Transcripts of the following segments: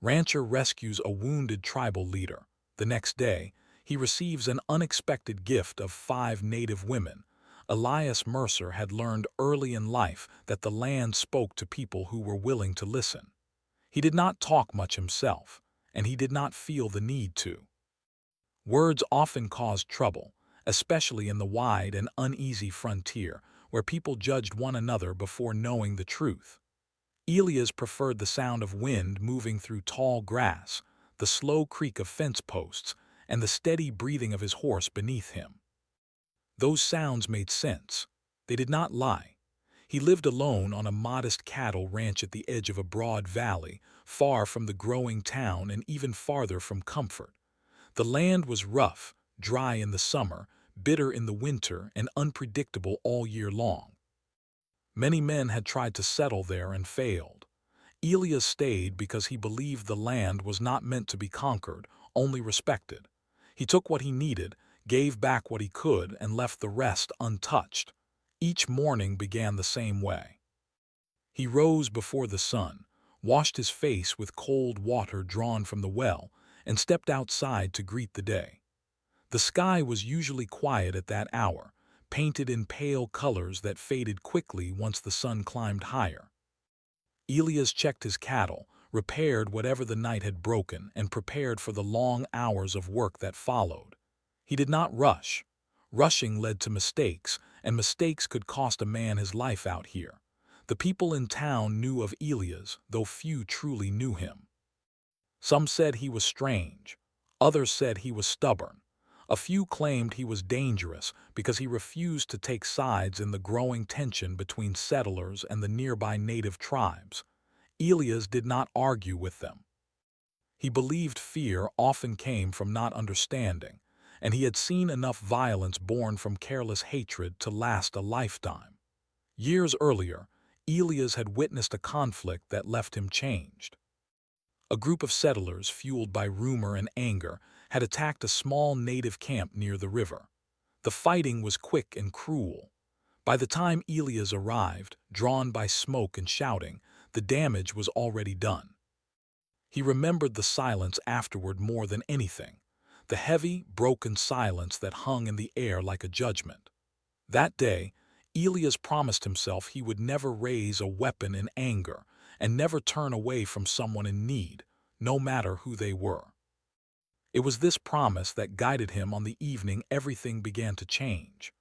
Rancher rescues a wounded tribal leader. The next day, he receives an unexpected gift of 5 native women. Elias Mercer had learned early in life that the land spoke to people who were willing to listen. He did not talk much himself, and he did not feel the need to. Words often caused trouble, especially in the wide and uneasy frontier, where people judged one another before knowing the truth. Elias preferred the sound of wind moving through tall grass, the slow creak of fence posts, and the steady breathing of his horse beneath him. Those sounds made sense. They did not lie. He lived alone on a modest cattle ranch at the edge of a broad valley, far from the growing town and even farther from comfort. The land was rough, dry in the summer, bitter in the winter, and unpredictable all year long. Many men had tried to settle there and failed. Elias stayed because he believed the land was not meant to be conquered, only respected. He took what he needed, gave back what he could, and left the rest untouched. Each morning began the same way. He rose before the sun, washed his face with cold water drawn from the well, and stepped outside to greet the day. The sky was usually quiet at that hour, painted in pale colors that faded quickly once the sun climbed higher. Elias checked his cattle, repaired whatever the night had broken, and prepared for the long hours of work that followed. He did not rush. Rushing led to mistakes, and mistakes could cost a man his life out here. The people in town knew of Elias, though few truly knew him. Some said he was strange. Others said he was stubborn. A few claimed he was dangerous because he refused to take sides in the growing tension between settlers and the nearby native tribes. Elias did not argue with them. He believed fear often came from not understanding, and he had seen enough violence born from careless hatred to last a lifetime. Years earlier, Elias had witnessed a conflict that left him changed. A group of settlers, fueled by rumor and anger, had attacked a small native camp near the river. The fighting was quick and cruel. By the time Elias arrived, drawn by smoke and shouting, the damage was already done. He remembered the silence afterward more than anything, the heavy, broken silence that hung in the air like a judgment. That day, Elias promised himself he would never raise a weapon in anger and never turn away from someone in need, no matter who they were. It was this promise that guided him on the evening everything began to change.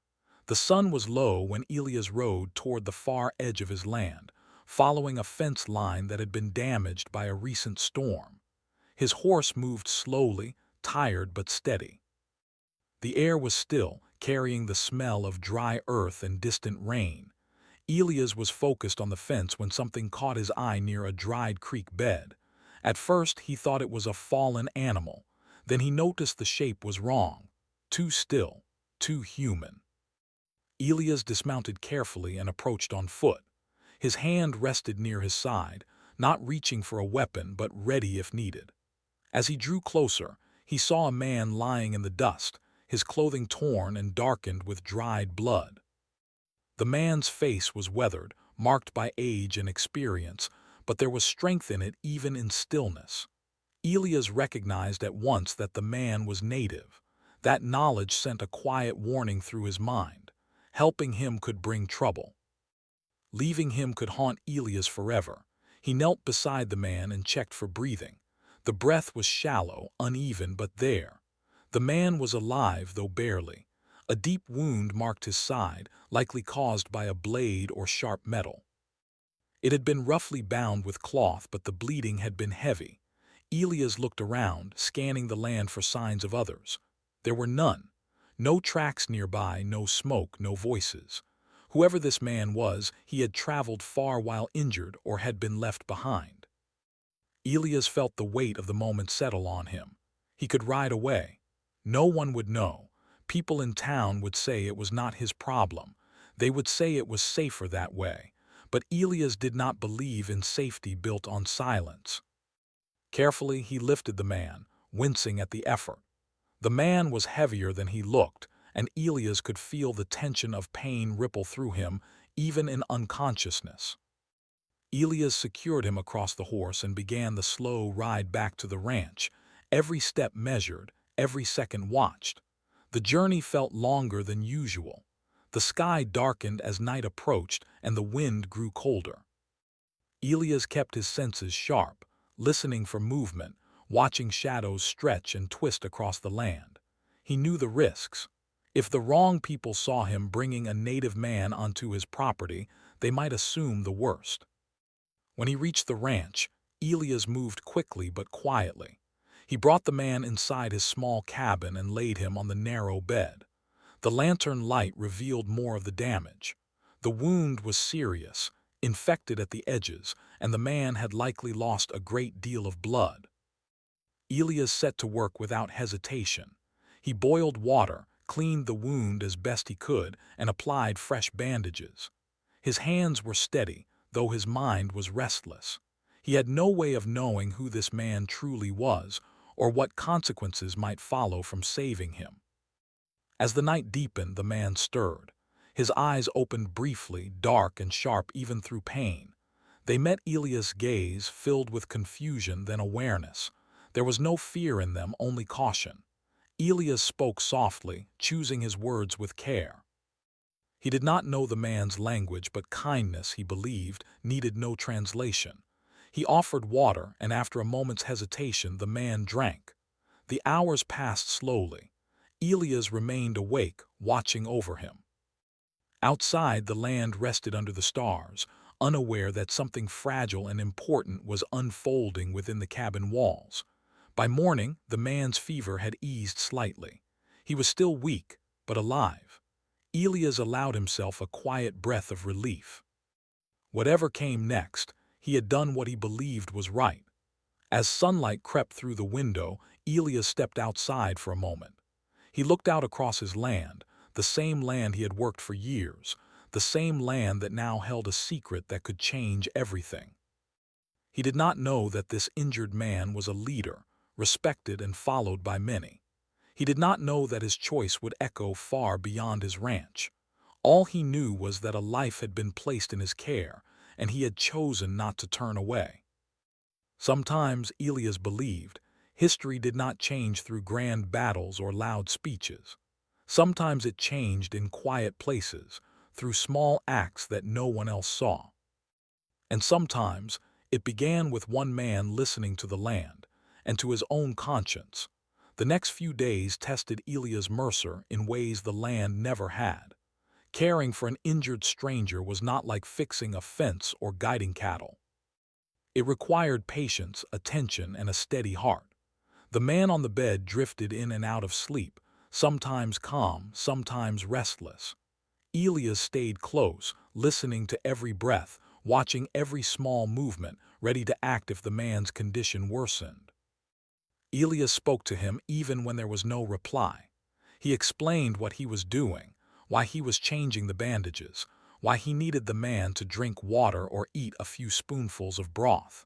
The sun was low when Elias rode toward the far edge of his land, following a fence line that had been damaged by a recent storm. His horse moved slowly, tired but steady. The air was still, carrying the smell of dry earth and distant rain. Elias was focused on the fence when something caught his eye near a dried creek bed. At first, he thought it was a fallen animal. Then he noticed the shape was wrong, too still, too human. Elias dismounted carefully and approached on foot. His hand rested near his side, not reaching for a weapon but ready if needed. As he drew closer, he saw a man lying in the dust, his clothing torn and darkened with dried blood. The man's face was weathered, marked by age and experience, but there was strength in it even in stillness. Elias recognized at once that the man was native. That knowledge sent a quiet warning through his mind. Helping him could bring trouble. Leaving him could haunt Elias forever. He knelt beside the man and checked for breathing. The breath was shallow, uneven, but there. The man was alive, though barely. A deep wound marked his side, likely caused by a blade or sharp metal. It had been roughly bound with cloth, but the bleeding had been heavy. Elias looked around, scanning the land for signs of others. There were none. No tracks nearby, no smoke, no voices. Whoever this man was, he had traveled far while injured or had been left behind. Elias felt the weight of the moment settle on him. He could ride away. No one would know. People in town would say it was not his problem. They would say it was safer that way. But Elias did not believe in safety built on silence. Carefully, he lifted the man, wincing at the effort. The man was heavier than he looked, and Elias could feel the tension of pain ripple through him, even in unconsciousness. Elias secured him across the horse and began the slow ride back to the ranch, every step measured, every second watched. The journey felt longer than usual. The sky darkened as night approached and the wind grew colder. Elias kept his senses sharp, listening for movement, watching shadows stretch and twist across the land. He knew the risks. If the wrong people saw him bringing a native man onto his property, they might assume the worst. When he reached the ranch, Elias moved quickly but quietly. He brought the man inside his small cabin and laid him on the narrow bed. The lantern light revealed more of the damage. The wound was serious, infected at the edges, and the man had likely lost a great deal of blood. Elias set to work without hesitation. He boiled water, cleaned the wound as best he could, and applied fresh bandages. His hands were steady, though his mind was restless. He had no way of knowing who this man truly was, or what consequences might follow from saving him. As the night deepened, the man stirred. His eyes opened briefly, dark and sharp even through pain. They met Elias' gaze, filled with confusion then awareness. There was no fear in them, only caution. Elias spoke softly, choosing his words with care. He did not know the man's language, but kindness, he believed, needed no translation. He offered water, and after a moment's hesitation, the man drank. The hours passed slowly. Elias remained awake, watching over him. Outside, the land rested under the stars, unaware that something fragile and important was unfolding within the cabin walls. By morning, the man's fever had eased slightly. He was still weak, but alive. Elias allowed himself a quiet breath of relief. Whatever came next, he had done what he believed was right. As sunlight crept through the window, Elias stepped outside for a moment. He looked out across his land, the same land he had worked for years, the same land that now held a secret that could change everything. He did not know that this injured man was a leader, respected and followed by many. He did not know that his choice would echo far beyond his ranch. All he knew was that a life had been placed in his care, and he had chosen not to turn away. Sometimes, Elias believed, history did not change through grand battles or loud speeches. Sometimes it changed in quiet places, through small acts that no one else saw. And sometimes it began with one man listening to the land, and to his own conscience. The next few days tested Elias Mercer in ways the land never had. Caring for an injured stranger was not like fixing a fence or guiding cattle. It required patience, attention, and a steady heart. The man on the bed drifted in and out of sleep, sometimes calm, sometimes restless. Elias stayed close, listening to every breath, watching every small movement, ready to act if the man's condition worsened. Elias spoke to him even when there was no reply. He explained what he was doing, why he was changing the bandages, why he needed the man to drink water or eat a few spoonfuls of broth.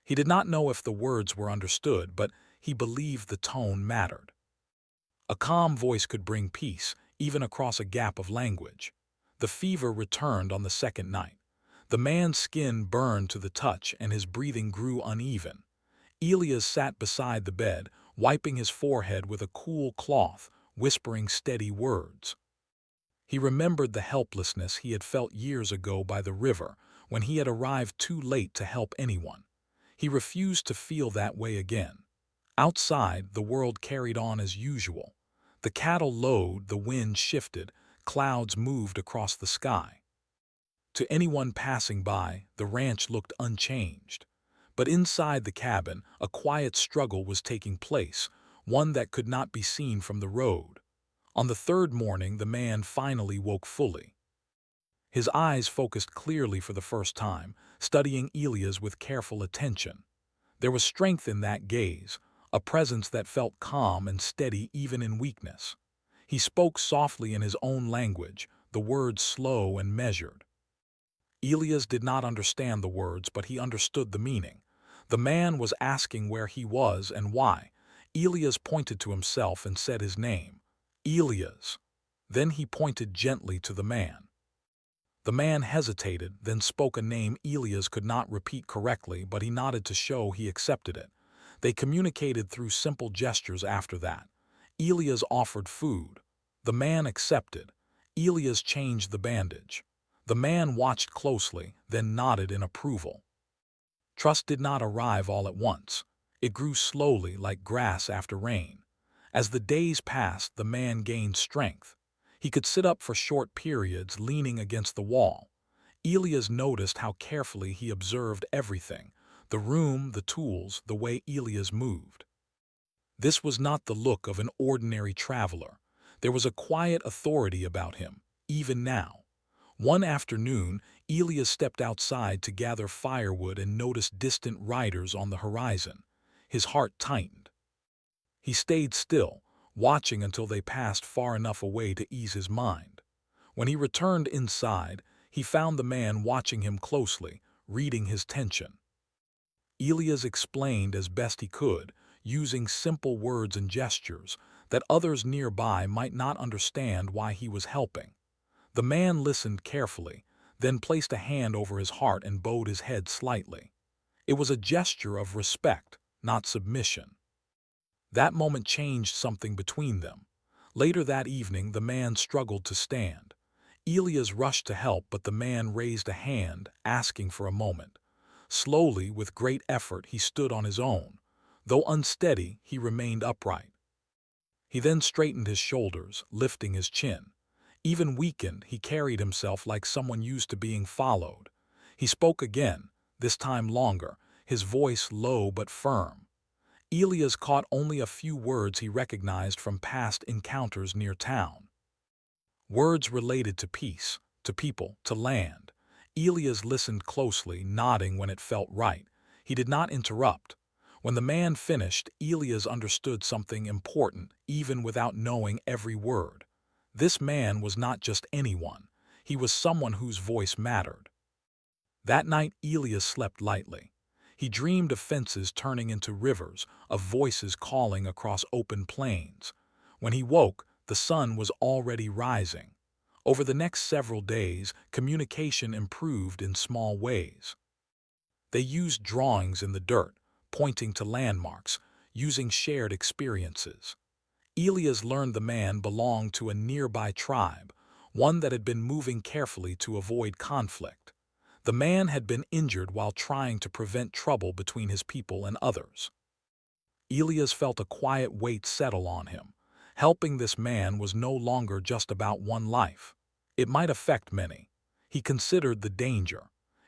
He did not know if the words were understood, but he believed the tone mattered. A calm voice could bring peace, even across a gap of language. The fever returned on the second night. The man's skin burned to the touch and his breathing grew uneven. Elias sat beside the bed, wiping his forehead with a cool cloth, whispering steady words. He remembered the helplessness he had felt years ago by the river, when he had arrived too late to help anyone. He refused to feel that way again. Outside, the world carried on as usual. The cattle lowed, the wind shifted, clouds moved across the sky. To anyone passing by, the ranch looked unchanged. But inside the cabin, a quiet struggle was taking place, one that could not be seen from the road. On the third morning, the man finally woke fully. His eyes focused clearly for the first time, studying Elias with careful attention. There was strength in that gaze, a presence that felt calm and steady even in weakness. He spoke softly in his own language, the words slow and measured. Elias did not understand the words, but he understood the meaning. The man was asking where he was and why. Elias pointed to himself and said his name, Elias. Then he pointed gently to the man. The man hesitated, then spoke a name Elias could not repeat correctly, but he nodded to show he accepted it. They communicated through simple gestures after that. Elias offered food. The man accepted. Elias changed the bandage. The man watched closely, then nodded in approval. Trust did not arrive all at once. It grew slowly like grass after rain. As the days passed, the man gained strength. He could sit up for short periods, leaning against the wall. Elias noticed how carefully he observed everything: the room, the tools, the way Elias moved. This was not the look of an ordinary traveler. There was a quiet authority about him, even now. One afternoon, Elias stepped outside to gather firewood and noticed distant riders on the horizon. His heart tightened. He stayed still, watching until they passed far enough away to ease his mind. When he returned inside, he found the man watching him closely, reading his tension. Elias explained as best he could, using simple words and gestures, that others nearby might not understand why he was helping. The man listened carefully, then placed a hand over his heart and bowed his head slightly. It was a gesture of respect, not submission. That moment changed something between them. Later that evening, the man struggled to stand. Elias rushed to help, but the man raised a hand, asking for a moment. Slowly, with great effort, he stood on his own. Though unsteady, he remained upright. He then straightened his shoulders, lifting his chin. Even weakened, he carried himself like someone used to being followed. He spoke again, this time longer, his voice low but firm. Elias caught only a few words he recognized from past encounters near town. Words related to peace, to people, to land. Elias listened closely, nodding when it felt right. He did not interrupt. When the man finished, Elias understood something important, even without knowing every word. This man was not just anyone. He was someone whose voice mattered. That night, Elias slept lightly. He dreamed of fences turning into rivers, of voices calling across open plains. When he woke, the sun was already rising. Over the next several days, communication improved in small ways. They used drawings in the dirt, pointing to landmarks, using shared experiences. Elias learned the man belonged to a nearby tribe, one that had been moving carefully to avoid conflict. The man had been injured while trying to prevent trouble between his people and others. Elias felt a quiet weight settle on him. Helping this man was no longer just about one life. It might affect many. He considered the danger.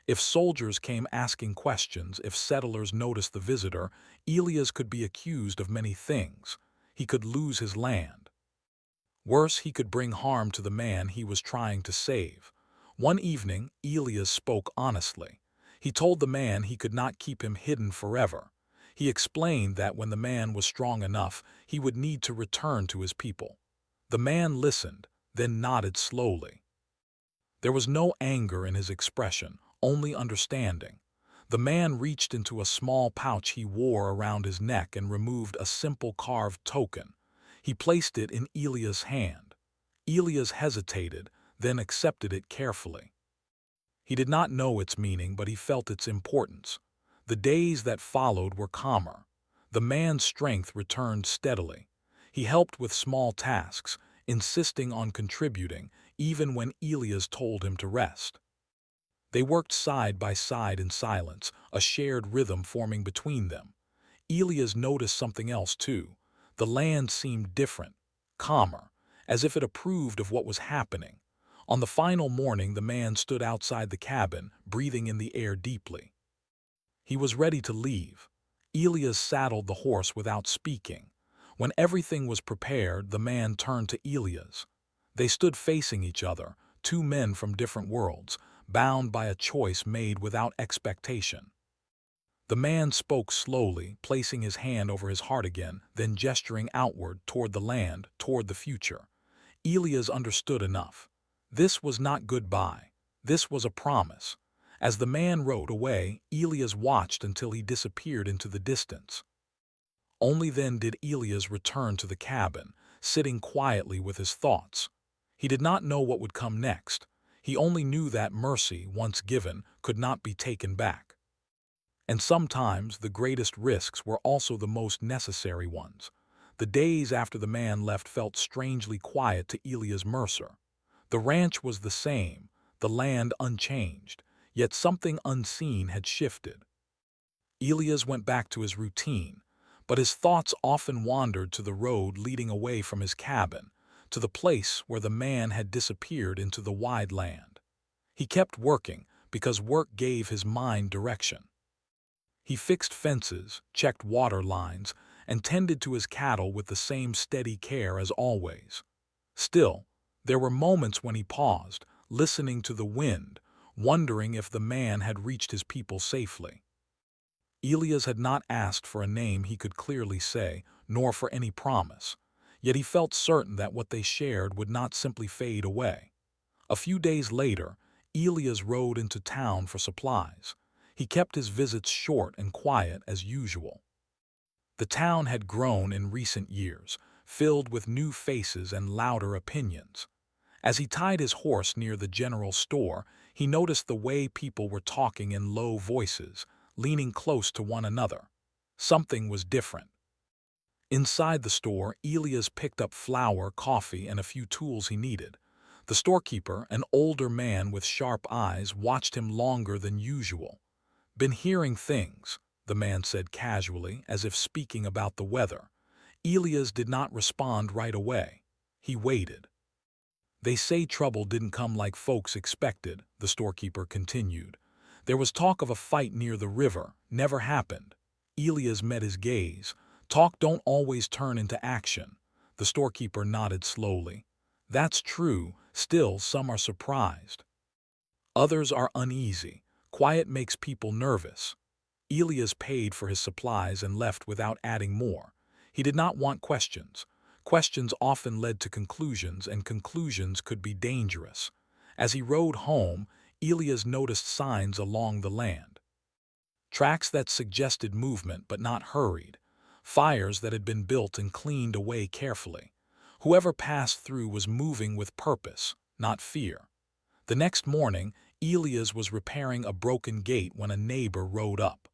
If soldiers came asking questions, if settlers noticed the visitor, Elias could be accused of many things. He could lose his land. Worse, he could bring harm to the man he was trying to save. One evening, Elias spoke honestly. He told the man he could not keep him hidden forever. He explained that when the man was strong enough, he would need to return to his people. The man listened, then nodded slowly. There was no anger in his expression, only understanding. The man reached into a small pouch he wore around his neck and removed a simple carved token. He placed it in Elias' hand. Elias hesitated, then accepted it carefully. He did not know its meaning, but he felt its importance. The days that followed were calmer. The man's strength returned steadily. He helped with small tasks, insisting on contributing, even when Elias told him to rest. They worked side by side in silence, a shared rhythm forming between them. Elias noticed something else too. The land seemed different, calmer, as if it approved of what was happening. On the final morning, the man stood outside the cabin, breathing in the air deeply. He was ready to leave. Elias saddled the horse without speaking. When everything was prepared, the man turned to Elias. They stood facing each other, two men from different worlds, bound by a choice made without expectation. The man spoke slowly, placing his hand over his heart again, then gesturing outward toward the land, toward the future. Elias understood enough. This was not goodbye. This was a promise. As the man rode away, Elias watched until he disappeared into the distance. Only then did Elias return to the cabin, sitting quietly with his thoughts. He did not know what would come next. He only knew that mercy, once given, could not be taken back. And sometimes the greatest risks were also the most necessary ones. The days after the man left felt strangely quiet to Elias Mercer. The ranch was the same, the land unchanged, yet something unseen had shifted. Elias went back to his routine, but his thoughts often wandered to the road leading away from his cabin, to the place where the man had disappeared into the wide land. He kept working because work gave his mind direction. He fixed fences, checked water lines, and tended to his cattle with the same steady care as always. Still, there were moments when he paused, listening to the wind, wondering if the man had reached his people safely. Elias had not asked for a name he could clearly say, nor for any promise, yet he felt certain that what they shared would not simply fade away. A few days later, Elias rode into town for supplies. He kept his visits short and quiet as usual. The town had grown in recent years, filled with new faces and louder opinions. As he tied his horse near the general store, he noticed the way people were talking in low voices, leaning close to one another. Something was different. Inside the store, Elias picked up flour, coffee, and a few tools he needed. The storekeeper, an older man with sharp eyes, watched him longer than usual. "Been hearing things," the man said casually, as if speaking about the weather. Elias did not respond right away. He waited. "They say trouble didn't come like folks expected," the storekeeper continued. "There was talk of a fight near the river. Never happened." Elias met his gaze. "Talk don't always turn into action." The storekeeper nodded slowly. "That's true. Still, some are surprised. Others are uneasy. Quiet makes people nervous." Elias paid for his supplies and left without adding more. He did not want questions. Questions often led to conclusions, and conclusions could be dangerous. As he rode home, Elias noticed signs along the land. Tracks that suggested movement but not hurried. Fires that had been built and cleaned away carefully. Whoever passed through was moving with purpose, not fear. The next morning, Elias was repairing a broken gate when a neighbor rode up.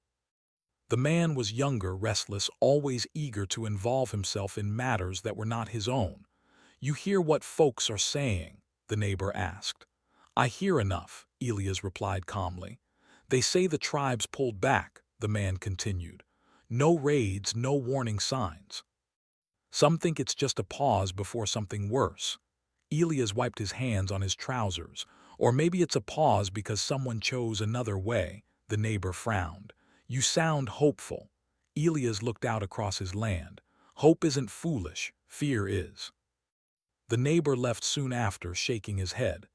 The man was younger, restless, always eager to involve himself in matters that were not his own. "You hear what folks are saying?" the neighbor asked. "I hear enough," Elias replied calmly. "They say the tribes pulled back," the man continued. "No raids, no warning signs. Some think it's just a pause before something worse." Elias wiped his hands on his trousers. "Or maybe it's a pause because someone chose another way," the neighbor frowned. "You sound hopeful." Elias looked out across his land. "Hope isn't foolish, fear is." The neighbor left soon after, shaking his head.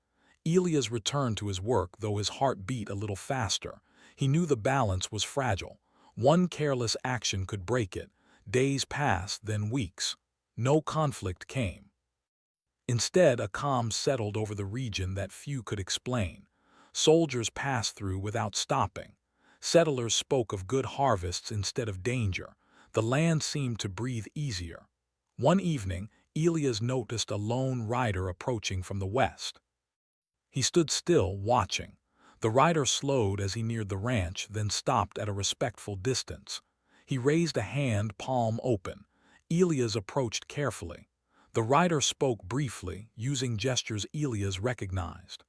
Elias returned to his work, though his heart beat a little faster. He knew the balance was fragile. One careless action could break it. Days passed, then weeks. No conflict came. Instead, a calm settled over the region that few could explain. Soldiers passed through without stopping. Settlers spoke of good harvests instead of danger. The land seemed to breathe easier. One evening, Elias noticed a lone rider approaching from the west. He stood still, watching. The rider slowed as he neared the ranch, then stopped at a respectful distance. He raised a hand, palm open. Elias approached carefully. The rider spoke briefly, using gestures Elias recognized.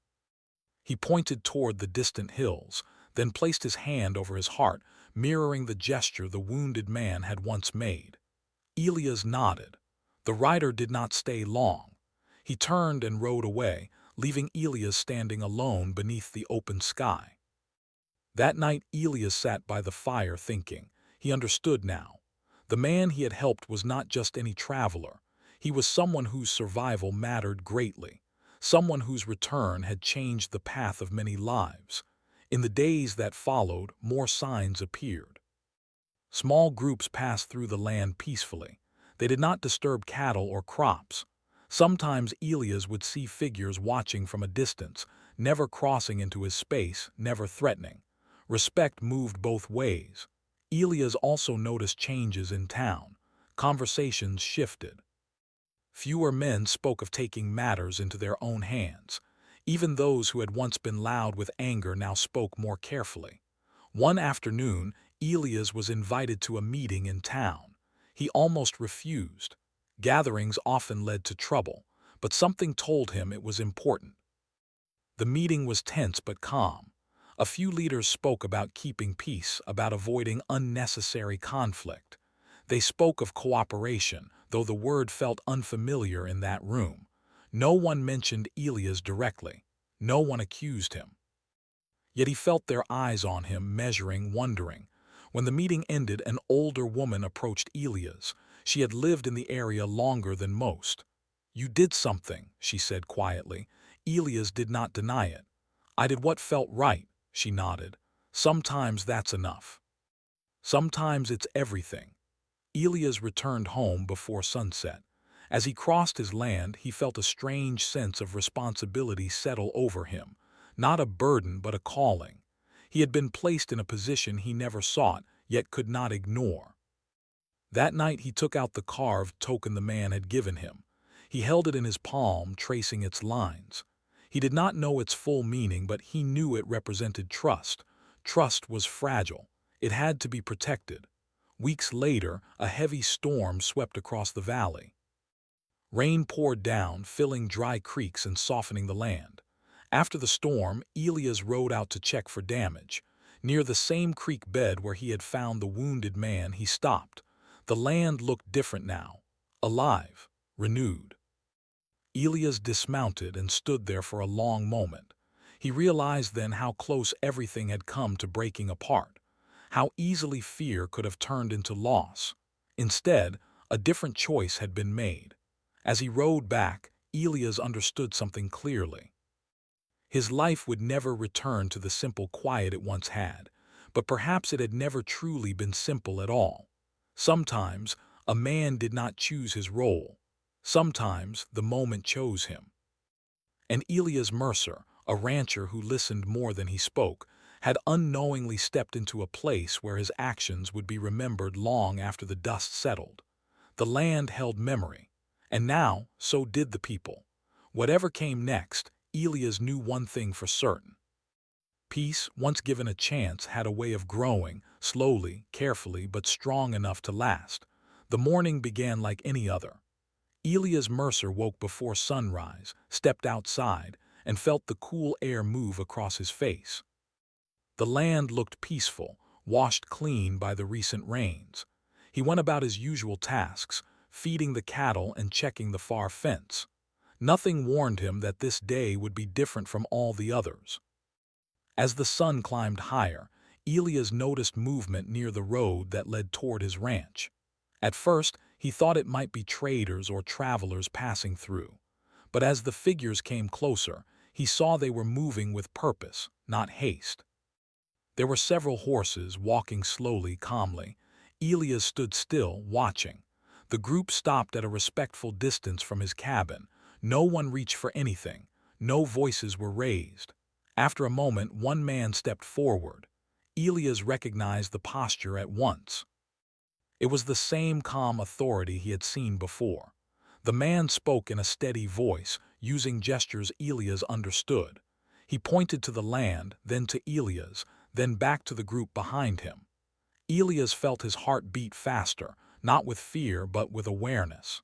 He pointed toward the distant hills, then placed his hand over his heart, mirroring the gesture the wounded man had once made. Elias nodded. The rider did not stay long. He turned and rode away, leaving Elias standing alone beneath the open sky. That night, Elias sat by the fire thinking. He understood now. The man he had helped was not just any traveler. He was someone whose survival mattered greatly, someone whose return had changed the path of many lives. In the days that followed, more signs appeared. Small groups passed through the land peacefully. They did not disturb cattle or crops. Sometimes Elias would see figures watching from a distance, never crossing into his space, never threatening. Respect moved both ways. Elias also noticed changes in town. Conversations shifted. Fewer men spoke of taking matters into their own hands. Even those who had once been loud with anger now spoke more carefully. One afternoon, Elias was invited to a meeting in town. He almost refused. Gatherings often led to trouble, but something told him it was important. The meeting was tense but calm. A few leaders spoke about keeping peace, about avoiding unnecessary conflict. They spoke of cooperation, though the word felt unfamiliar in that room. No one mentioned Elias directly. No one accused him. Yet he felt their eyes on him, measuring, wondering. When the meeting ended, an older woman approached Elias. She had lived in the area longer than most. "You did something," she said quietly. Elias did not deny it. "I did what felt right," she nodded. "Sometimes that's enough. Sometimes it's everything." Elias returned home before sunset. As he crossed his land, he felt a strange sense of responsibility settle over him. Not a burden, but a calling. He had been placed in a position he never sought, yet could not ignore. That night he took out the carved token the man had given him. He held it in his palm, tracing its lines. He did not know its full meaning, but he knew it represented trust. Trust was fragile. It had to be protected. Weeks later, a heavy storm swept across the valley. Rain poured down, filling dry creeks and softening the land. After the storm, Elias rode out to check for damage. Near the same creek bed where he had found the wounded man, he stopped. The land looked different now, alive, renewed. Elias dismounted and stood there for a long moment. He realized then how close everything had come to breaking apart, how easily fear could have turned into loss. Instead, a different choice had been made. As he rode back, Elias understood something clearly. His life would never return to the simple quiet it once had, but perhaps it had never truly been simple at all. Sometimes, a man did not choose his role. Sometimes, the moment chose him. And Elias Mercer, a rancher who listened more than he spoke, had unknowingly stepped into a place where his actions would be remembered long after the dust settled. The land held memory, and now so did the people. Whatever came next, Elias knew one thing for certain. Peace, once given a chance, had a way of growing, slowly, carefully, but strong enough to last. The morning began like any other. Elias Mercer woke before sunrise, stepped outside, and felt the cool air move across his face. The land looked peaceful, washed clean by the recent rains. He went about his usual tasks, feeding the cattle and checking the far fence. Nothing warned him that this day would be different from all the others. As the sun climbed higher, Elias noticed movement near the road that led toward his ranch. At first, he thought it might be traders or travelers passing through. But as the figures came closer, he saw they were moving with purpose, not haste. There were several horses walking slowly, calmly. Elias stood still, watching. The group stopped at a respectful distance from his cabin. No one reached for anything. No voices were raised. After a moment, one man stepped forward. Elias recognized the posture at once. It was the same calm authority he had seen before. The man spoke in a steady voice, using gestures Elias understood. He pointed to the land, then to Elias, then back to the group behind him. Elias felt his heart beat faster, not with fear but with awareness.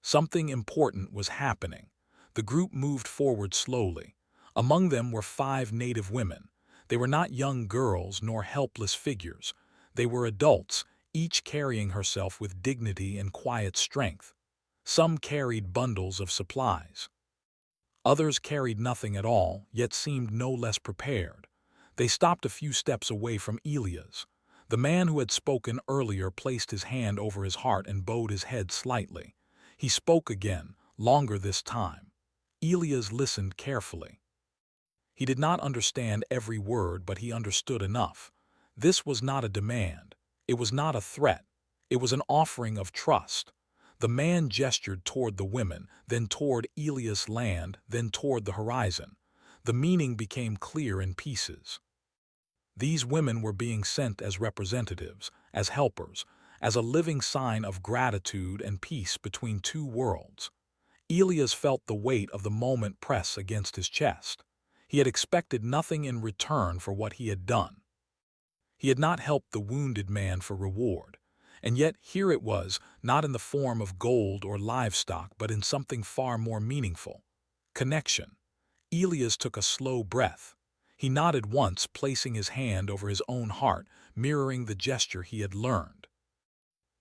Something important was happening. The group moved forward slowly. Among them were 5 native women. They were not young girls nor helpless figures. They were adults, each carrying herself with dignity and quiet strength. Some carried bundles of supplies. Others carried nothing at all, yet seemed no less prepared. They stopped a few steps away from Elias. The man who had spoken earlier placed his hand over his heart and bowed his head slightly. He spoke again, longer this time. Elias listened carefully. He did not understand every word, but he understood enough. This was not a demand. It was not a threat. It was an offering of trust. The man gestured toward the women, then toward Elias' land, then toward the horizon. The meaning became clear in pieces. These women were being sent as representatives, as helpers, as a living sign of gratitude and peace between 2 worlds. Elias felt the weight of the moment press against his chest. He had expected nothing in return for what he had done. He had not helped the wounded man for reward. And yet here it was, not in the form of gold or livestock, but in something far more meaningful. Connection. Elias took a slow breath. He nodded once, placing his hand over his own heart, mirroring the gesture he had learned.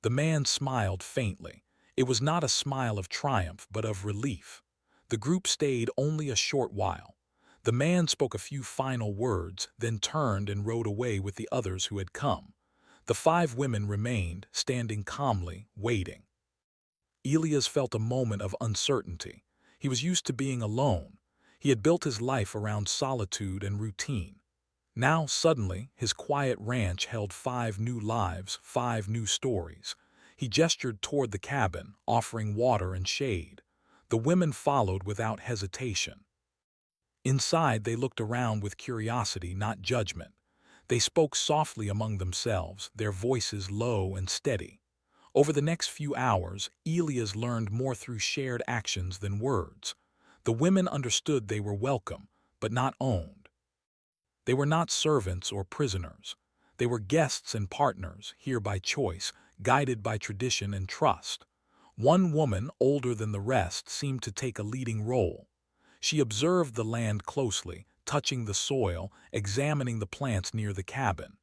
The man smiled faintly. It was not a smile of triumph, but of relief. The group stayed only a short while. The man spoke a few final words, then turned and rode away with the others who had come. The 5 women remained, standing calmly, waiting. Elias felt a moment of uncertainty. He was used to being alone. He had built his life around solitude and routine. Now, suddenly, his quiet ranch held 5 new lives, 5 new stories. He gestured toward the cabin, offering water and shade. The women followed without hesitation. Inside, they looked around with curiosity, not judgment. They spoke softly among themselves, their voices low and steady. Over the next few hours, Elias learned more through shared actions than words. The women understood they were welcome, but not owned. They were not servants or prisoners. They were guests and partners, here by choice, guided by tradition and trust. One woman, older than the rest, seemed to take a leading role. She observed the land closely, touching the soil, examining the plants near the cabin.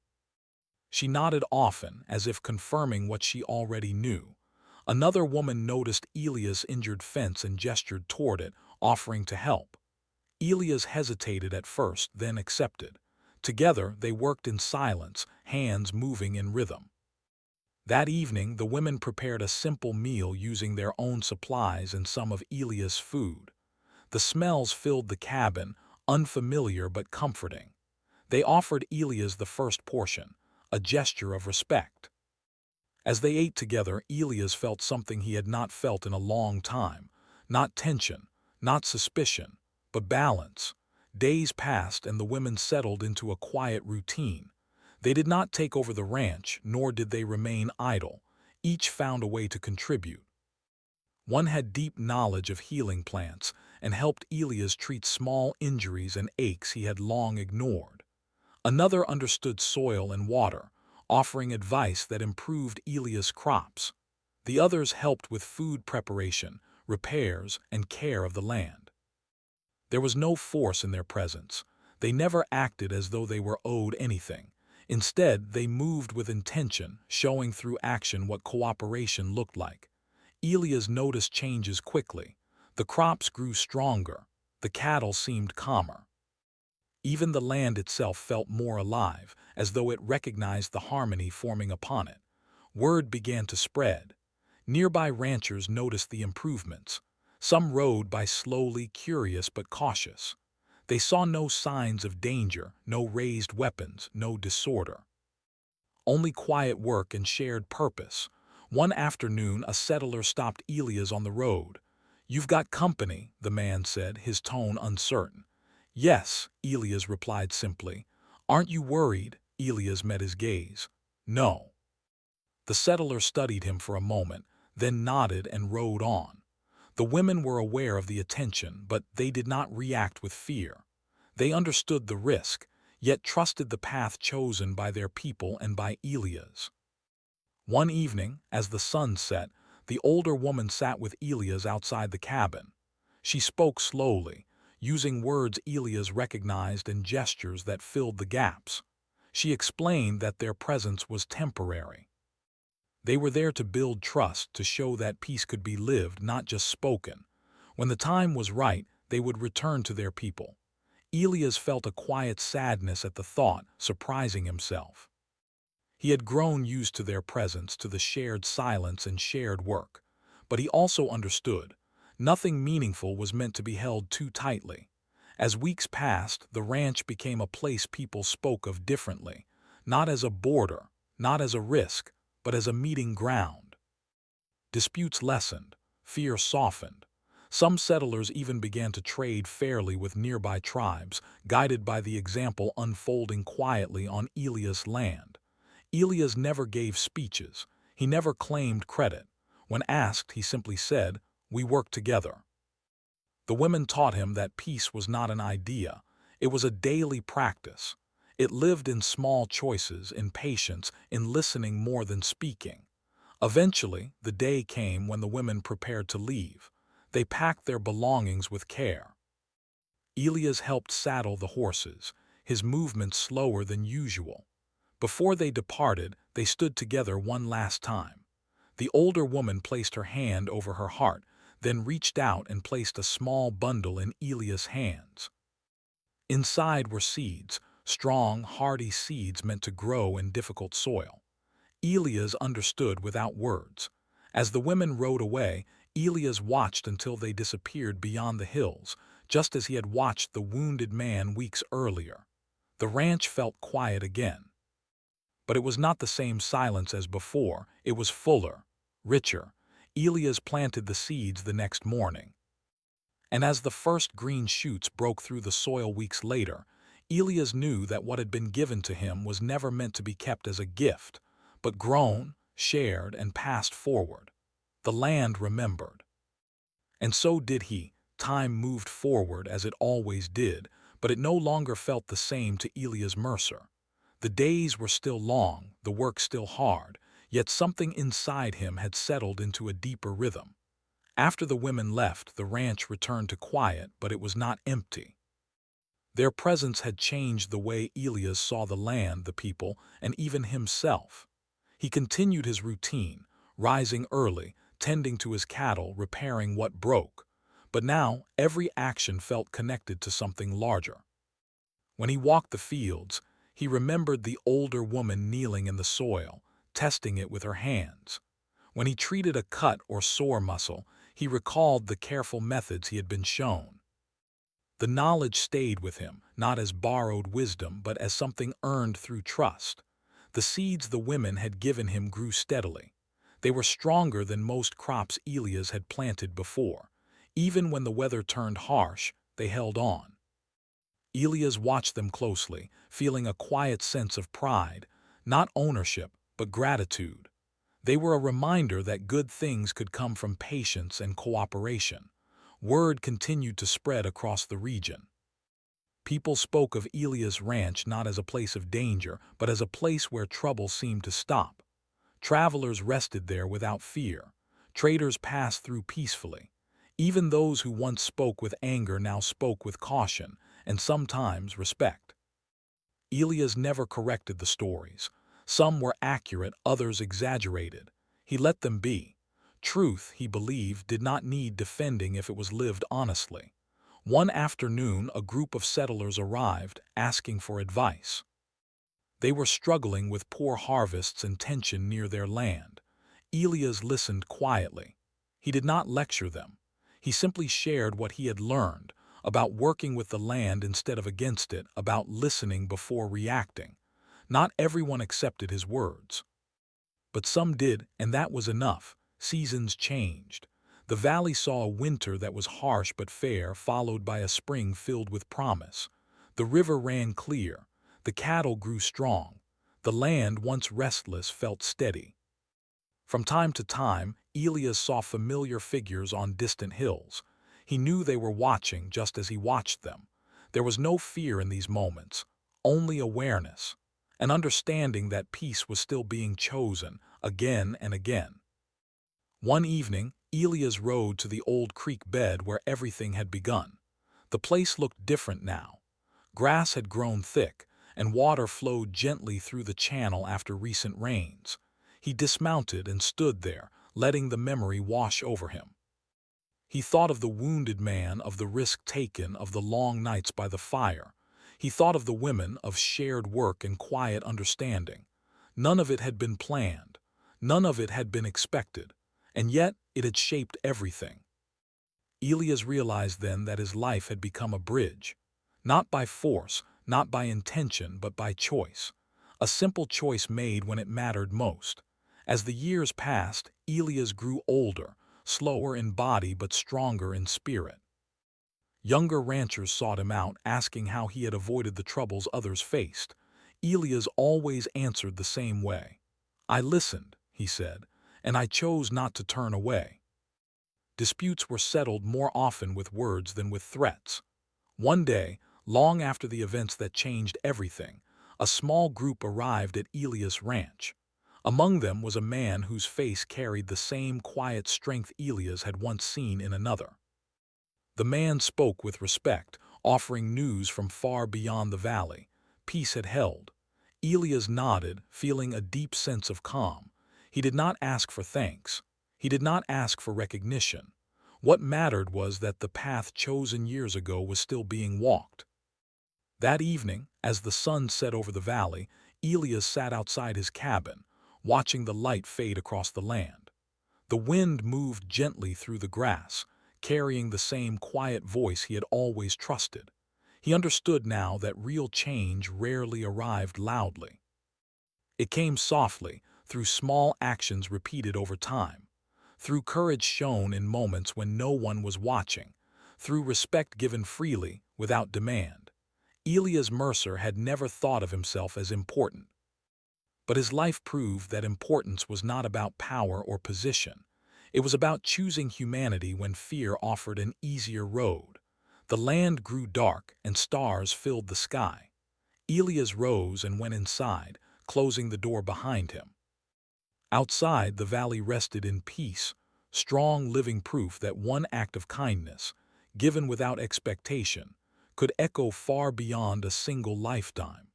She nodded often, as if confirming what she already knew. Another woman noticed Elias' injured fence and gestured toward it, offering to help. Elias hesitated at first, then accepted. Together, they worked in silence, hands moving in rhythm. That evening, the women prepared a simple meal using their own supplies and some of Elias' food. The smells filled the cabin, unfamiliar but comforting. They offered Elias the first portion, a gesture of respect. As they ate together, Elias felt something he had not felt in a long time. Not tension, not suspicion, but balance. Days passed and the women settled into a quiet routine. They did not take over the ranch, nor did they remain idle. Each found a way to contribute. One had deep knowledge of healing plants and helped Elias treat small injuries and aches he had long ignored. Another understood soil and water, offering advice that improved Elias' crops. The others helped with food preparation, repairs, and care of the land. There was no force in their presence. They never acted as though they were owed anything. Instead, they moved with intention, showing through action what cooperation looked like. Elias noticed changes quickly. The crops grew stronger. The cattle seemed calmer. Even the land itself felt more alive, as though it recognized the harmony forming upon it. Word began to spread. Nearby ranchers noticed the improvements. Some rode by slowly, curious but cautious. They saw no signs of danger, no raised weapons, no disorder. Only quiet work and shared purpose. One afternoon, a settler stopped Elias on the road. "You've got company," the man said, his tone uncertain. "Yes," Elias replied simply. "Aren't you worried?" Elias met his gaze. "No." The settler studied him for a moment, then nodded and rode on. The women were aware of the attention, but they did not react with fear. They understood the risk, yet trusted the path chosen by their people and by Elias. One evening, as the sun set, the older woman sat with Elias outside the cabin. She spoke slowly, using words Elias recognized and gestures that filled the gaps. She explained that their presence was temporary. They were there to build trust, to show that peace could be lived, not just spoken. When the time was right, they would return to their people. Elias felt a quiet sadness at the thought, surprising himself. He had grown used to their presence, to the shared silence and shared work. But he also understood. Nothing meaningful was meant to be held too tightly. As weeks passed, the ranch became a place people spoke of differently, not as a border, not as a risk, but as a meeting ground. Disputes lessened, fear softened. Some settlers even began to trade fairly with nearby tribes, guided by the example unfolding quietly on Elias' land. Elias never gave speeches. He never claimed credit. When asked, he simply said, "We work together." The women taught him that peace was not an idea, it was a daily practice. It lived in small choices, in patience, in listening more than speaking. Eventually, the day came when the women prepared to leave. They packed their belongings with care. Elias helped saddle the horses, his movements slower than usual. Before they departed, they stood together one last time. The older woman placed her hand over her heart, then reached out and placed a small bundle in Elias' hands. Inside were seeds, strong, hardy seeds meant to grow in difficult soil. Elias understood without words. As the women rode away, Elias watched until they disappeared beyond the hills, just as he had watched the wounded man weeks earlier. The ranch felt quiet again. But it was not the same silence as before, it was fuller, richer. Elias planted the seeds the next morning. And as the first green shoots broke through the soil weeks later, Elias knew that what had been given to him was never meant to be kept as a gift, but grown, shared, and passed forward. The land remembered. And so did he. Time moved forward as it always did, but it no longer felt the same to Elias Mercer. The days were still long, the work still hard, yet something inside him had settled into a deeper rhythm. After the women left, the ranch returned to quiet, but it was not empty. Their presence had changed the way Elias saw the land, the people, and even himself. He continued his routine, rising early, tending to his cattle, repairing what broke. But now, every action felt connected to something larger. When he walked the fields, he remembered the older woman kneeling in the soil, testing it with her hands. When he treated a cut or sore muscle, he recalled the careful methods he had been shown. The knowledge stayed with him, not as borrowed wisdom, but as something earned through trust. The seeds the women had given him grew steadily. They were stronger than most crops Elias had planted before. Even when the weather turned harsh, they held on. Elias watched them closely, feeling a quiet sense of pride, not ownership, but gratitude. They were a reminder that good things could come from patience and cooperation. Word continued to spread across the region. People spoke of Elias Ranch not as a place of danger, but as a place where trouble seemed to stop. Travelers rested there without fear. Traders passed through peacefully. Even those who once spoke with anger now spoke with caution, and sometimes respect. Elias never corrected the stories. Some were accurate, others exaggerated. He let them be. Truth, he believed, did not need defending if it was lived honestly. One afternoon, a group of settlers arrived, asking for advice. They were struggling with poor harvests and tension near their land. Elias listened quietly. He did not lecture them. He simply shared what he had learned, about working with the land instead of against it, about listening before reacting. Not everyone accepted his words. But some did, and that was enough. Seasons changed. The valley saw a winter that was harsh but fair, followed by a spring filled with promise. The river ran clear. The cattle grew strong. The land, once restless, felt steady. From time to time, Elias saw familiar figures on distant hills. He knew they were watching just as he watched them. There was no fear in these moments, only awareness, an understanding that peace was still being chosen again and again. One evening, Elias rode to the old creek bed where everything had begun. The place looked different now. Grass had grown thick, and water flowed gently through the channel after recent rains. He dismounted and stood there, letting the memory wash over him. He thought of the wounded man, of the risk taken, of the long nights by the fire. He thought of the women, of shared work and quiet understanding. None of it had been planned. None of it had been expected. And yet it had shaped everything. Elias realized then that his life had become a bridge. Not by force, not by intention, but by choice. A simple choice made when it mattered most. As the years passed, Elias grew older, slower in body but stronger in spirit. Younger ranchers sought him out, asking how he had avoided the troubles others faced. Elias always answered the same way. "I listened," he said, "and I chose not to turn away." Disputes were settled more often with words than with threats. One day, long after the events that changed everything, a small group arrived at Elias' ranch. Among them was a man whose face carried the same quiet strength Elias had once seen in another. The man spoke with respect, offering news from far beyond the valley. Peace had held. Elias nodded, feeling a deep sense of calm. He did not ask for thanks. He did not ask for recognition. What mattered was that the path chosen years ago was still being walked. That evening, as the sun set over the valley, Elias sat outside his cabin, watching the light fade across the land. The wind moved gently through the grass, carrying the same quiet voice he had always trusted. He understood now that real change rarely arrived loudly. It came softly, through small actions repeated over time, through courage shown in moments when no one was watching, through respect given freely, without demand. Elias Mercer had never thought of himself as important. But his life proved that importance was not about power or position. It was about choosing humanity when fear offered an easier road. The land grew dark and stars filled the sky. Elias rose and went inside, closing the door behind him. Outside, the valley rested in peace, strong living proof that one act of kindness, given without expectation, could echo far beyond a single lifetime.